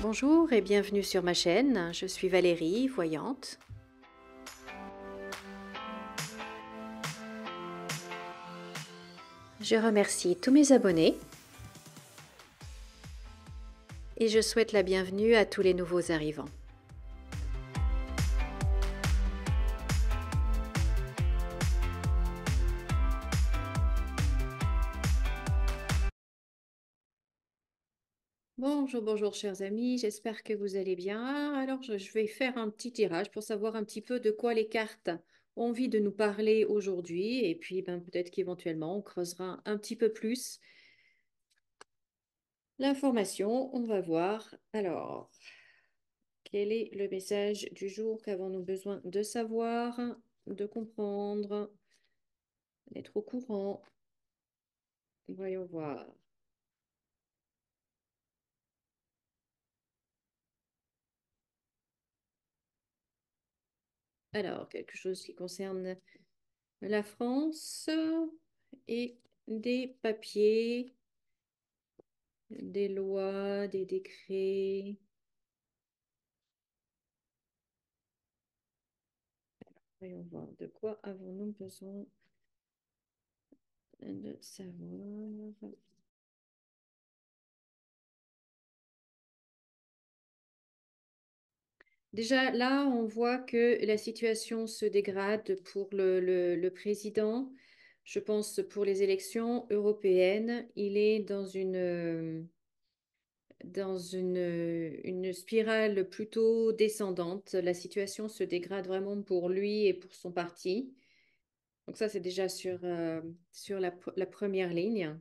Bonjour et bienvenue sur ma chaîne, je suis Valérie, voyante. Je remercie tous mes abonnés et je souhaite la bienvenue à tous les nouveaux arrivants. Bonjour chers amis, j'espère que vous allez bien. Alors je vais faire un petit tirage pour savoir un petit peu de quoi les cartes ont envie de nous parler aujourd'hui et puis peut-être qu'éventuellement on creusera un petit peu plus l'information, on va voir. Alors, quel est le message du jour qu'avons-nous besoin de savoir, de comprendre, d'être au courant? Voyons voir. Alors, quelque chose qui concerne la France et des papiers, des lois, des décrets. Voyons voir. De quoi avons-nous besoin de savoir? Déjà, là, on voit que la situation se dégrade pour le président. Je pense pour les élections européennes, il est dans une spirale plutôt descendante. La situation se dégrade vraiment pour lui et pour son parti. Donc ça, c'est déjà sur la première ligne.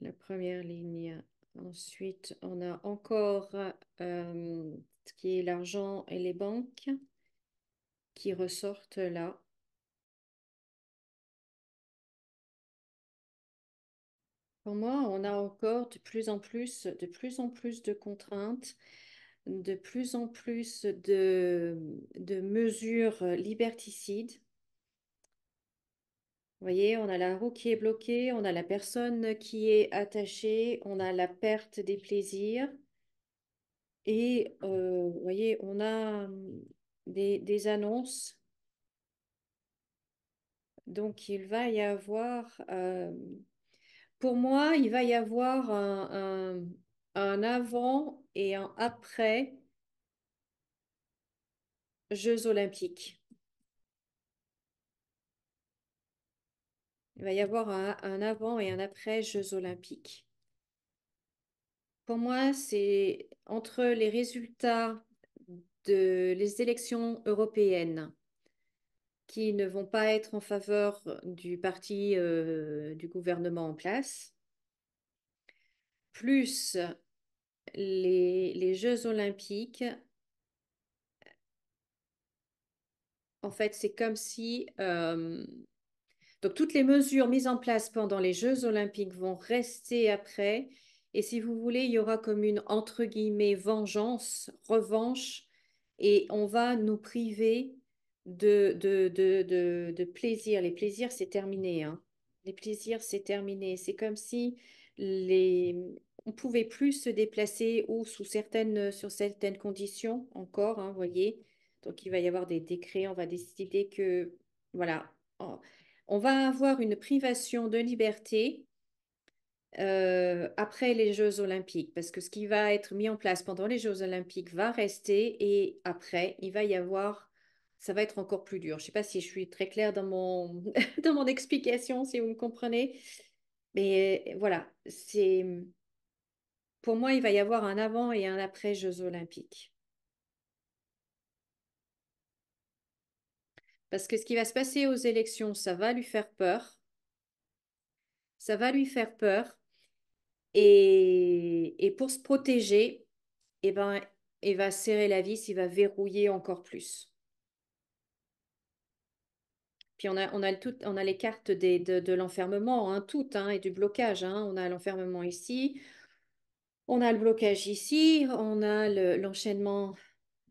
La première ligne. Ensuite, on a encore ce qui est l'argent et les banques qui ressortent là. Pour moi, on a encore de plus en plus de contraintes, de plus en plus de mesures liberticides. Vous voyez, on a la roue qui est bloquée, on a la personne qui est attachée, on a la perte des plaisirs et vous voyez, on a des annonces. Donc, il va y avoir, pour moi, il va y avoir un avant et un après Jeux olympiques. Il va y avoir un avant et un après Jeux olympiques. Pour moi, c'est entre les résultats les élections européennes qui ne vont pas être en faveur du parti du gouvernement en place, plus les Jeux olympiques. En fait, c'est comme si donc toutes les mesures mises en place pendant les Jeux olympiques vont rester après. Et si vous voulez, il y aura comme une entre guillemets vengeance, revanche, et on va nous priver de plaisir. Les plaisirs, c'est terminé, hein. Les plaisirs, c'est terminé. C'est comme si les... on pouvait plus se déplacer ou sur certaines conditions encore, hein, voyez. Donc il va y avoir des décrets, on va décider que, voilà, on va avoir une privation de liberté après les Jeux olympiques, parce que ce qui va être mis en place pendant les Jeux olympiques va rester et après, il va y avoir, ça va être encore plus dur. Je ne sais pas si je suis très claire dans dans mon explication, si vous me comprenez, mais voilà, pour moi, il va y avoir un avant et un après Jeux olympiques. Parce que ce qui va se passer aux élections, ça va lui faire peur. Ça va lui faire peur. Et pour se protéger, eh ben, il va serrer la vis, il va verrouiller encore plus. Puis on a les cartes de l'enfermement, hein, toutes, hein, et du blocage, hein. On a l'enfermement ici, on a le blocage ici, on a l'enchaînement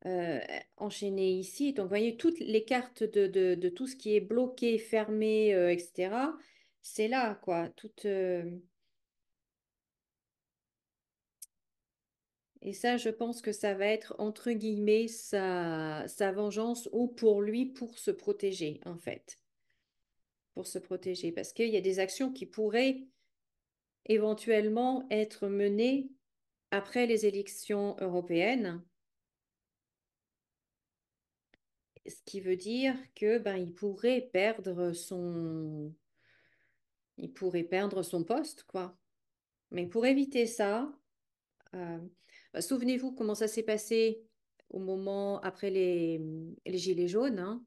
euh, enchaîné ici. Donc, vous voyez, toutes les cartes de tout ce qui est bloqué, fermé, etc., c'est là, quoi. Et ça, je pense que ça va être, entre guillemets, sa vengeance ou pour lui, pour se protéger, en fait. Pour se protéger. Parce qu'il y a des actions qui pourraient éventuellement être menées après les élections européennes, ce qui veut dire que ben, il pourrait perdre son poste, quoi. Mais pour éviter ça, euh, bah, souvenez-vous comment ça s'est passé au moment après les Gilets jaunes, hein.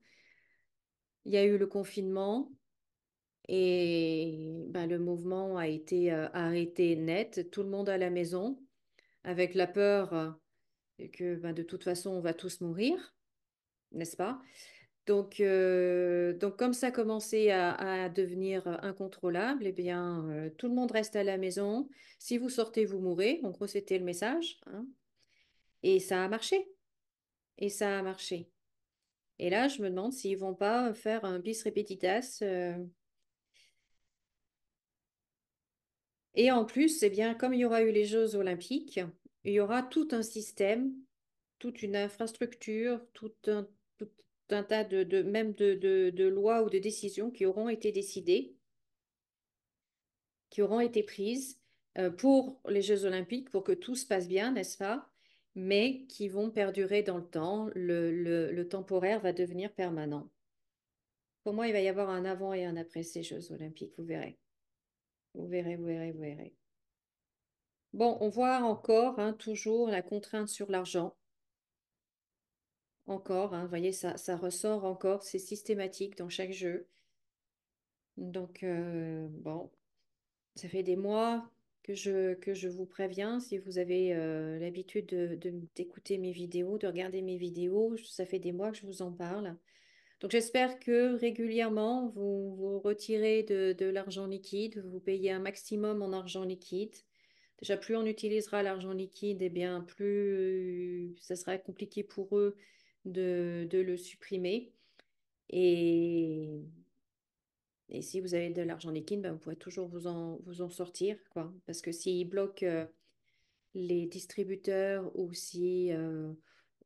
Il y a eu le confinement et ben, le mouvement a été arrêté net, tout le monde à la maison, avec la peur que ben, de toute façon on va tous mourir, n'est-ce pas? Donc comme ça commençait à devenir incontrôlable, eh bien, tout le monde reste à la maison. Si vous sortez, vous mourrez. En gros, c'était le message, hein. Et ça a marché. Et ça a marché. Et là, je me demande s'ils vont pas faire un bis repetita. Et en plus, eh bien, comme il y aura eu les Jeux olympiques, il y aura tout un système, toute une infrastructure, tout un tas même de lois ou de décisions qui auront été décidées, qui auront été prises pour les Jeux olympiques, pour que tout se passe bien, n'est-ce pas? Mais qui vont perdurer dans le temps. Le temporaire va devenir permanent. Pour moi, il va y avoir un avant et un après ces Jeux olympiques, vous verrez. Vous verrez, vous verrez, vous verrez. Bon, on voit encore, hein, toujours la contrainte sur l'argent. Encore, hein, vous voyez, ça ressort encore, c'est systématique dans chaque jeu. Donc, bon, ça fait des mois que je vous préviens. Si vous avez l'habitude d'écouter mes vidéos, de regarder mes vidéos, ça fait des mois que je vous en parle. Donc, j'espère que régulièrement, vous retirez de l'argent liquide, vous payez un maximum en argent liquide. Déjà, plus on utilisera l'argent liquide, eh bien, plus ça sera compliqué pour eux de le supprimer. Et, et si vous avez de l'argent liquide, ben, vous pourrez toujours vous en sortir, quoi. Parce que s'ils bloquent les distributeurs ou si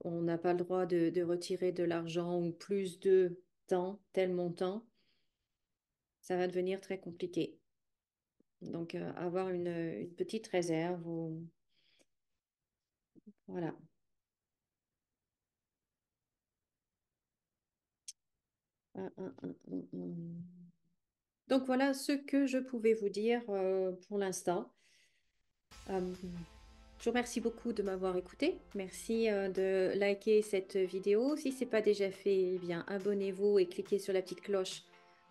on n'a pas le droit de retirer de l'argent ou plus de temps, tel montant, ça va devenir très compliqué. Donc, avoir une petite réserve, voilà. Donc, voilà ce que je pouvais vous dire pour l'instant. Je vous remercie beaucoup de m'avoir écouté. Merci de liker cette vidéo. Si ce n'est pas déjà fait, eh bien, abonnez-vous et cliquez sur la petite cloche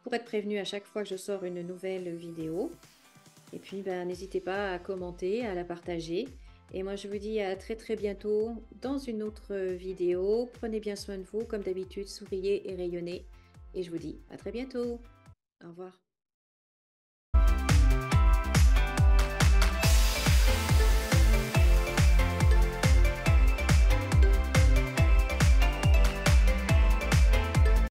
pour être prévenu à chaque fois que je sors une nouvelle vidéo. Et puis, ben, n'hésitez pas à commenter, à la partager. Et moi, je vous dis à très très bientôt dans une autre vidéo. Prenez bien soin de vous, comme d'habitude, souriez et rayonnez. Et je vous dis à très bientôt. Au revoir.